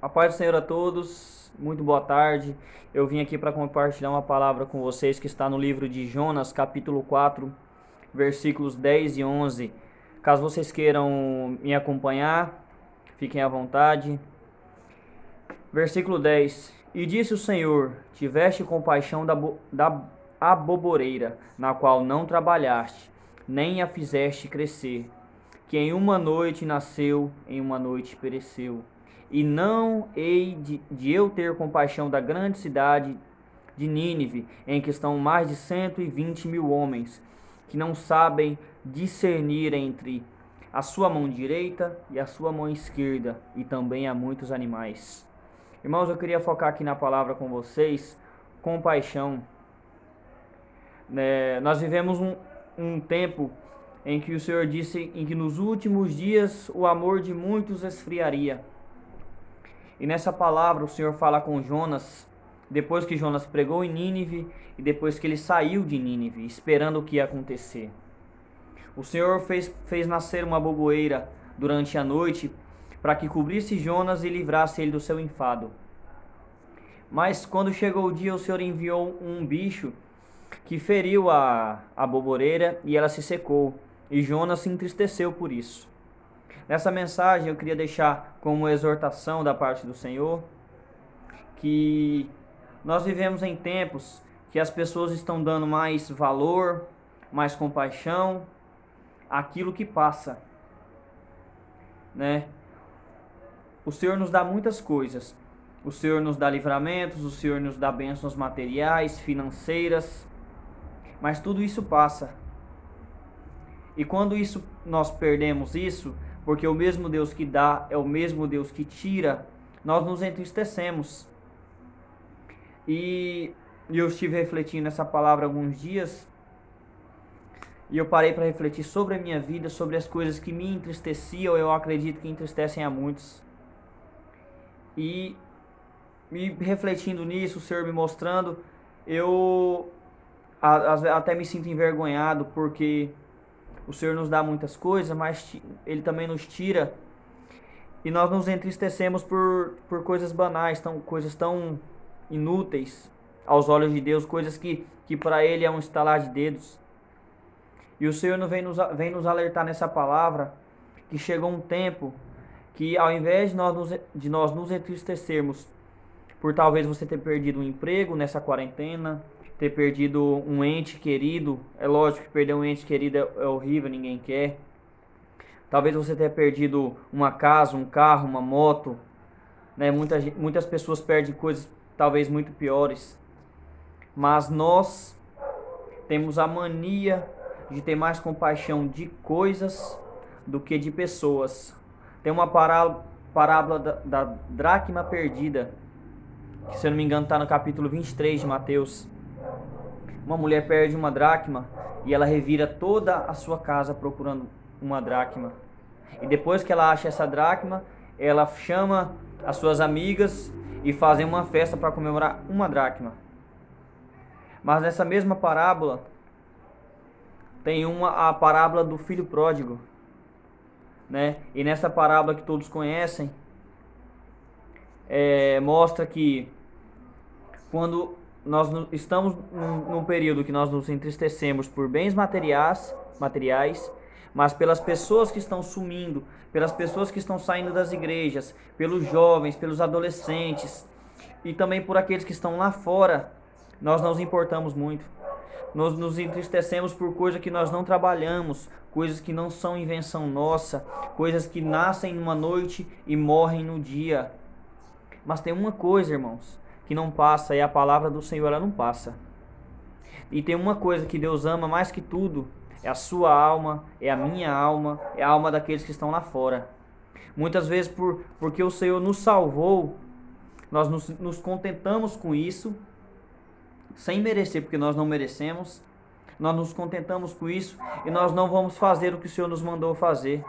A paz do Senhor a todos, muito boa tarde. Eu vim aqui para compartilhar uma palavra com vocês que está no livro de Jonas, capítulo 4, versículos 10 e 11. Caso vocês queiram me acompanhar, fiquem à vontade. Versículo 10. E disse o Senhor: Tiveste compaixão da aboboreira, na qual não trabalhaste, nem a fizeste crescer, que em uma noite nasceu, em uma noite pereceu. E não hei de eu ter compaixão da grande cidade de Nínive, em que estão mais de 120 mil homens, que não sabem discernir entre a sua mão direita e a sua mão esquerda, e também há muitos animais. Irmãos, eu queria focar aqui na palavra com vocês, compaixão. Nós vivemos um tempo em que o Senhor disse em que nos últimos dias o amor de muitos esfriaria. E nessa palavra o Senhor fala com Jonas, depois que Jonas pregou em Nínive e depois que ele saiu de Nínive, esperando o que ia acontecer. O Senhor fez nascer uma boboeira durante a noite para que cobrisse Jonas e livrasse ele do seu enfado. Mas quando chegou o dia, o Senhor enviou um bicho que feriu a boboreira e ela se secou. E Jonas se entristeceu por isso. Nessa mensagem eu queria deixar como exortação da parte do Senhor que nós vivemos em tempos que as pessoas estão dando mais valor, mais compaixão àquilo que passa, né? O Senhor nos dá muitas coisas. O Senhor nos dá livramentos, o Senhor nos dá bênçãos materiais, financeiras, mas tudo isso passa. E quando nós perdemos isso, porque o mesmo Deus que dá é o mesmo Deus que tira, nós nos entristecemos. E eu estive refletindo nessa palavra alguns dias, e eu parei para refletir sobre a minha vida, sobre as coisas que me entristeciam, eu acredito que entristecem a muitos. E refletindo nisso, o Senhor me mostrando, eu até me sinto envergonhado, porque o Senhor nos dá muitas coisas, mas Ele também nos tira. E nós nos entristecemos por coisas banais, coisas tão inúteis aos olhos de Deus, coisas que para Ele é um estalar de dedos. E o Senhor vem nos alertar nessa palavra que chegou um tempo que, ao invés de nós nos entristecermos por talvez você ter perdido um emprego nessa quarentena, ter perdido um ente querido, é lógico que perder um ente querido é horrível, ninguém quer. Talvez você tenha perdido uma casa, um carro, uma moto, né? Muitas pessoas perdem coisas talvez muito piores. Mas nós temos a mania de ter mais compaixão de coisas do que de pessoas. Tem uma parábola da dracma perdida, que se eu não me engano está no capítulo 23 de Mateus. Uma mulher perde uma dracma e ela revira toda a sua casa procurando uma dracma. E depois que ela acha essa dracma, ela chama as suas amigas e fazem uma festa para comemorar uma dracma. Mas nessa mesma parábola, tem a parábola do filho pródigo, né? E nessa parábola que todos conhecem, mostra que quando nós estamos num período que nós nos entristecemos por bens materiais, mas pelas pessoas que estão sumindo, pelas pessoas que estão saindo das igrejas, pelos jovens, pelos adolescentes e também por aqueles que estão lá fora, nós não nos importamos muito. Nós nos entristecemos por coisas que nós não trabalhamos, coisas que não são invenção nossa, coisas que nascem numa noite e morrem no dia. Mas tem uma coisa, irmãos, que não passa, e a palavra do Senhor ela não passa. E tem uma coisa que Deus ama mais que tudo, é a sua alma, é a minha alma, é a alma daqueles que estão lá fora. Muitas vezes porque o Senhor nos salvou, nós nos contentamos com isso, sem merecer, porque nós não merecemos. Nós nos contentamos com isso e nós não vamos fazer o que o Senhor nos mandou fazer,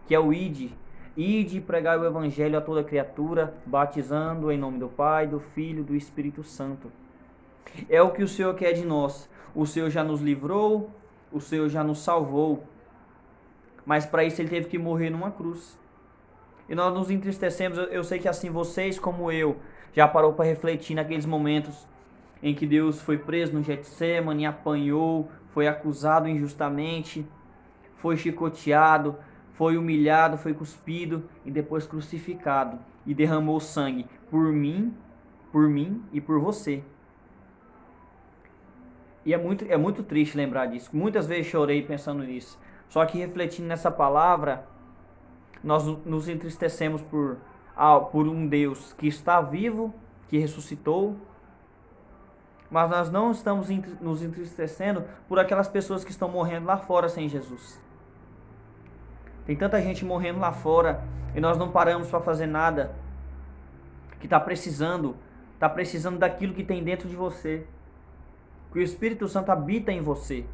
que é o ide. Ide e pregai o evangelho a toda criatura, batizando em nome do Pai, do Filho e do Espírito Santo. É o que o Senhor quer de nós. O Senhor já nos livrou, o Senhor já nos salvou. Mas para isso Ele teve que morrer numa cruz. E nós nos entristecemos. Eu sei que assim vocês como eu já parou para refletir naqueles momentos em que Deus foi preso no Getsemane, apanhou, foi acusado injustamente, foi chicoteado, foi humilhado, foi cuspido e depois crucificado e derramou sangue por mim e por você. E é muito triste lembrar disso. Muitas vezes chorei pensando nisso. Só que refletindo nessa palavra, nós nos entristecemos por um Deus que está vivo, que ressuscitou, mas nós não estamos nos entristecendo por aquelas pessoas que estão morrendo lá fora sem Jesus. Tem tanta gente morrendo lá fora e nós não paramos para fazer nada, que está precisando daquilo que tem dentro de você. Que o Espírito Santo habita em você.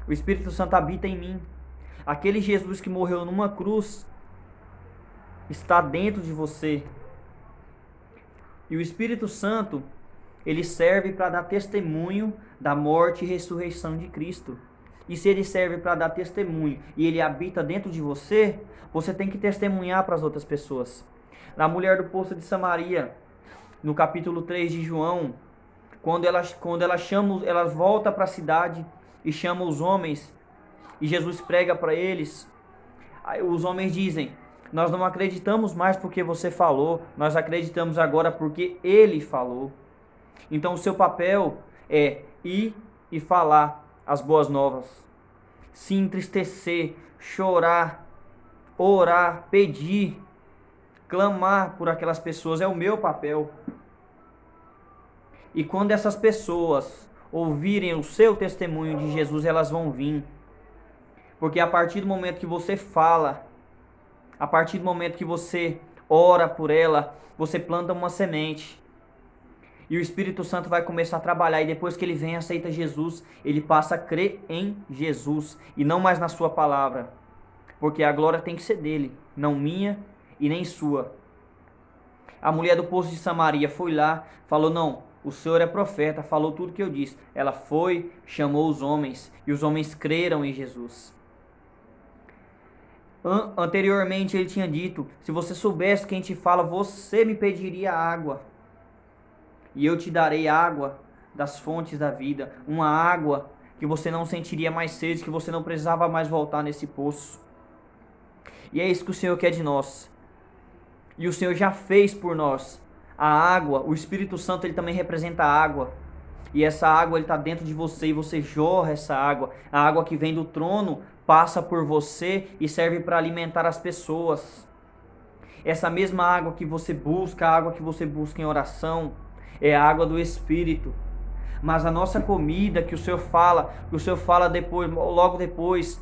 O Espírito Santo habita em mim. Aquele Jesus que morreu numa cruz está dentro de você. E o Espírito Santo, ele serve para dar testemunho da morte e ressurreição de Cristo. E se ele serve para dar testemunho e ele habita dentro de você, você tem que testemunhar para as outras pessoas. Na mulher do poço de Samaria, no capítulo 3 de João, quando ela volta para a cidade e chama os homens, e Jesus prega para eles, os homens dizem: nós não acreditamos mais porque você falou, nós acreditamos agora porque ele falou. Então o seu papel é ir e falar as boas novas, se entristecer, chorar, orar, pedir, clamar por aquelas pessoas, é o meu papel. E quando essas pessoas ouvirem o seu testemunho de Jesus, elas vão vir. Porque a partir do momento que você fala, a partir do momento que você ora por ela, você planta uma semente. E o Espírito Santo vai começar a trabalhar. E depois que ele vem e aceita Jesus, ele passa a crer em Jesus e não mais na sua palavra. Porque a glória tem que ser dele, não minha e nem sua. A mulher do poço de Samaria foi lá, falou: não, o Senhor é profeta, falou tudo que eu disse. Ela foi, chamou os homens e os homens creram em Jesus. Anteriormente ele tinha dito: se você soubesse quem te fala, você me pediria água. E eu te darei água das fontes da vida. Uma água que você não sentiria mais sede, que você não precisava mais voltar nesse poço. E é isso que o Senhor quer de nós. E o Senhor já fez por nós. A água, o Espírito Santo, ele também representa a água. E essa água está dentro de você e você jorra essa água. A água que vem do trono passa por você e serve para alimentar as pessoas. Essa mesma água que você busca, a água que você busca em oração, é a água do Espírito. Mas a nossa comida que o Senhor fala depois, logo depois,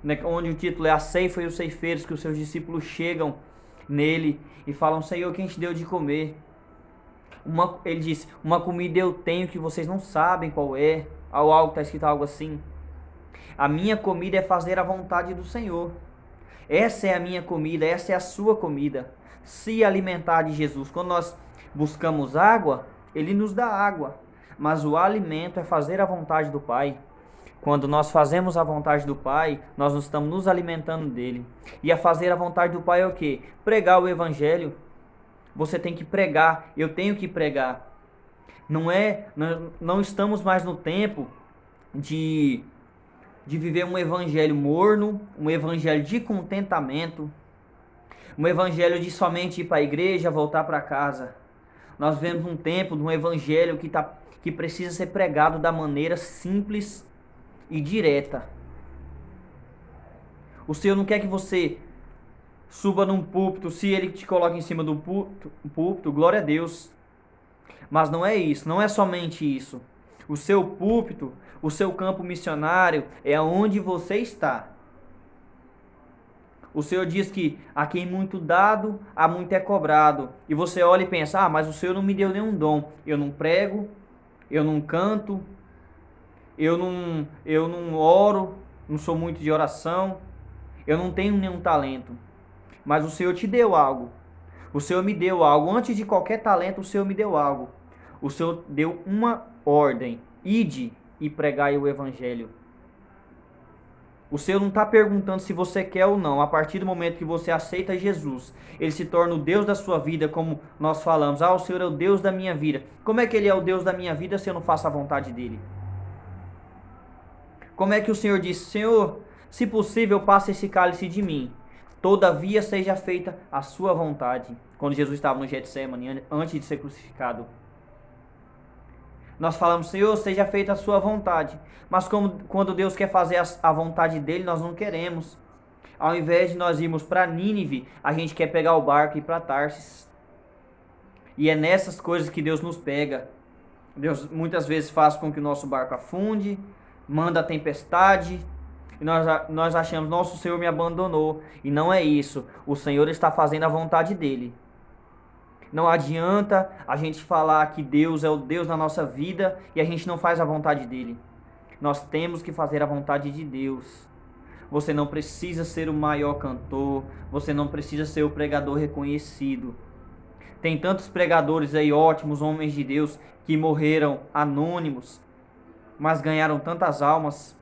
né, onde o título é a ceifa e os ceifeiros, que os seus discípulos chegam nele e falam: Senhor, quem te deu de comer? Ele disse: uma comida eu tenho que vocês não sabem qual é. Algo está escrito algo assim. A minha comida é fazer a vontade do Senhor. Essa é a minha comida, essa é a sua comida. Se alimentar de Jesus. Quando nós buscamos água, ele nos dá água. Mas o alimento é fazer a vontade do Pai. Quando nós fazemos a vontade do Pai, nós estamos nos alimentando dele. E a fazer a vontade do Pai é o quê? Pregar o Evangelho. Você tem que pregar, eu tenho que pregar. Não estamos mais no tempo de viver um evangelho morno, um evangelho de contentamento, um evangelho de somente ir para a igreja, voltar para casa. Nós vivemos um tempo de um evangelho que precisa ser pregado da maneira simples e direta. O Senhor não quer que você suba num púlpito, se ele te coloca em cima do púlpito, glória a Deus. Mas não é isso, não é somente isso. O seu púlpito, o seu campo missionário é onde você está. O Senhor diz que a quem muito dado, a muito é cobrado. E você olha e pensa: mas o Senhor não me deu nenhum dom. Eu não prego, eu não canto, eu não oro, não sou muito de oração, eu não tenho nenhum talento. Mas o Senhor te deu algo. O Senhor me deu algo. Antes de qualquer talento, o Senhor me deu algo. O Senhor deu uma ordem: ide e pregai o Evangelho. O Senhor não está perguntando se você quer ou não. A partir do momento que você aceita Jesus, Ele se torna o Deus da sua vida, como nós falamos. Ah, o Senhor é o Deus da minha vida. Como é que Ele é o Deus da minha vida se eu não faço a vontade dEle? Como é que o Senhor disse: Senhor, se possível, passe esse cálice de mim. Todavia seja feita a sua vontade. Quando Jesus estava no Getsemane, antes de ser crucificado. Nós falamos: Senhor, seja feita a sua vontade. Mas quando Deus quer fazer a vontade dele, nós não queremos. Ao invés de nós irmos para Nínive, a gente quer pegar o barco e ir para Tarsis. E é nessas coisas que Deus nos pega. Deus muitas vezes faz com que o nosso barco afunde, manda a tempestade, e nós achamos: nosso Senhor me abandonou. E não é isso. O Senhor está fazendo a vontade dele. Não adianta a gente falar que Deus é o Deus da nossa vida e a gente não faz a vontade dele. Nós temos que fazer a vontade de Deus. Você não precisa ser o maior cantor, você não precisa ser o pregador reconhecido. Tem tantos pregadores aí, ótimos homens de Deus, que morreram anônimos, mas ganharam tantas almas.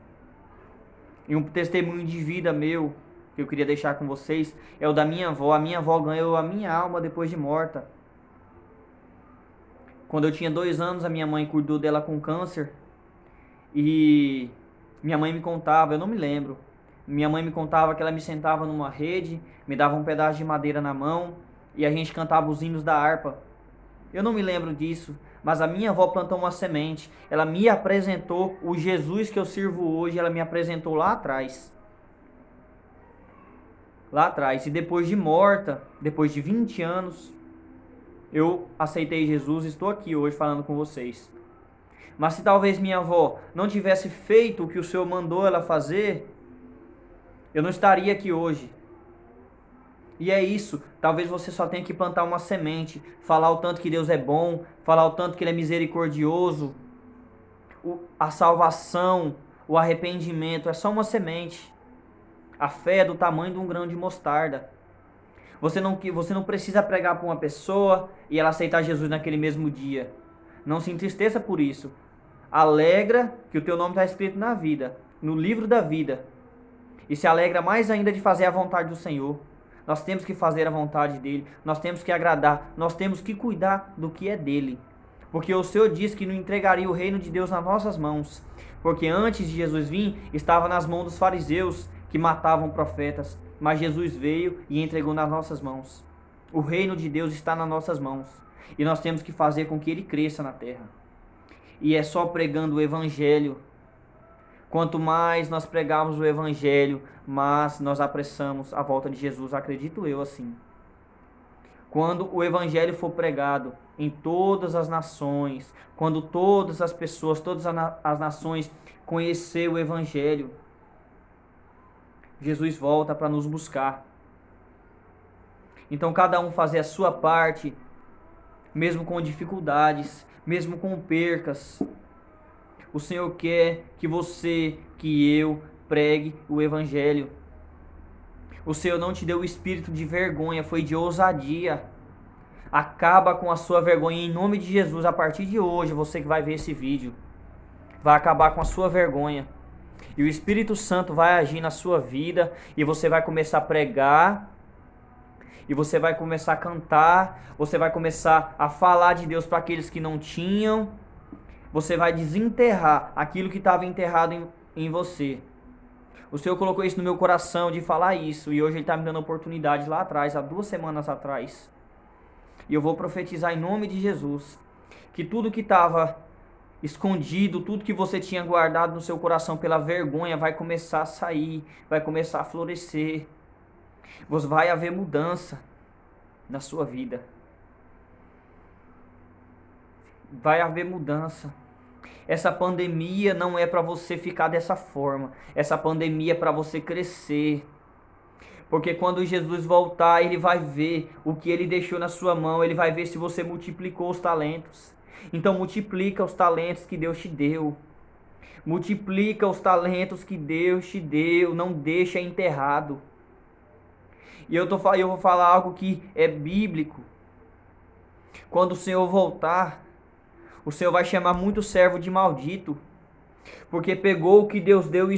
E um testemunho de vida meu, que eu queria deixar com vocês, é o da minha avó. A minha avó ganhou a minha alma depois de morta. Quando eu tinha 2 anos, a minha mãe cuidou dela com câncer. E minha mãe me contava, eu não me lembro. Minha mãe me contava que ela me sentava numa rede, me dava um pedaço de madeira na mão e a gente cantava os hinos da harpa. Eu não me lembro disso, mas a minha avó plantou uma semente. Ela me apresentou o Jesus que eu sirvo hoje, ela me apresentou lá atrás. Lá atrás. E depois de morta, depois de 20 anos, eu aceitei Jesus e estou aqui hoje falando com vocês. Mas se talvez minha avó não tivesse feito o que o Senhor mandou ela fazer, eu não estaria aqui hoje. E é isso, talvez você só tenha que plantar uma semente, falar o tanto que Deus é bom, falar o tanto que Ele é misericordioso. A salvação, o arrependimento é só uma semente. A fé é do tamanho de um grão de mostarda. Você não precisa pregar para uma pessoa e ela aceitar Jesus naquele mesmo dia. Não se entristeça por isso. Alegra que o teu nome está escrito na vida, no livro da vida. E se alegra mais ainda de fazer a vontade do Senhor. Nós temos que fazer a vontade dele, nós temos que agradar, nós temos que cuidar do que é dele. Porque o Senhor disse que não entregaria o reino de Deus nas nossas mãos. Porque antes de Jesus vir, estava nas mãos dos fariseus que matavam profetas. Mas Jesus veio e entregou nas nossas mãos. O reino de Deus está nas nossas mãos. E nós temos que fazer com que ele cresça na terra. E é só pregando o evangelho. Quanto mais nós pregarmos o evangelho, mais nós apressamos a volta de Jesus, acredito eu assim. Quando o evangelho for pregado em todas as nações, quando todas as pessoas, todas as nações conhecer o evangelho, Jesus volta para nos buscar. Então cada um fazer a sua parte, mesmo com dificuldades, mesmo com percas. O Senhor quer que você, que eu, pregue o evangelho. O Senhor não te deu o espírito de vergonha, foi de ousadia. Acaba com a sua vergonha em nome de Jesus. A partir de hoje, você que vai ver esse vídeo, vai acabar com a sua vergonha. E o Espírito Santo vai agir na sua vida e você vai começar a pregar. E você vai começar a cantar, você vai começar a falar de Deus para aqueles que não tinham. Você vai desenterrar aquilo que estava enterrado em você. O Senhor colocou isso no meu coração de falar isso. E hoje Ele está me dando oportunidade lá atrás, há 2 semanas atrás. E eu vou profetizar em nome de Jesus. Que tudo que estava escondido, tudo que você tinha guardado no seu coração pela vergonha vai começar a sair, vai começar a florescer. Vai haver mudança na sua vida. Vai haver mudança. Essa pandemia não é para você ficar dessa forma. Essa pandemia é para você crescer. Porque quando Jesus voltar, Ele vai ver o que Ele deixou na sua mão. Ele vai ver se você multiplicou os talentos. Então multiplica os talentos que Deus te deu. Multiplica os talentos que Deus te deu. Não deixa enterrado. E eu vou falar algo que é bíblico. Quando o Senhor voltar, o Senhor vai chamar muito servo de maldito, porque pegou o que Deus deu e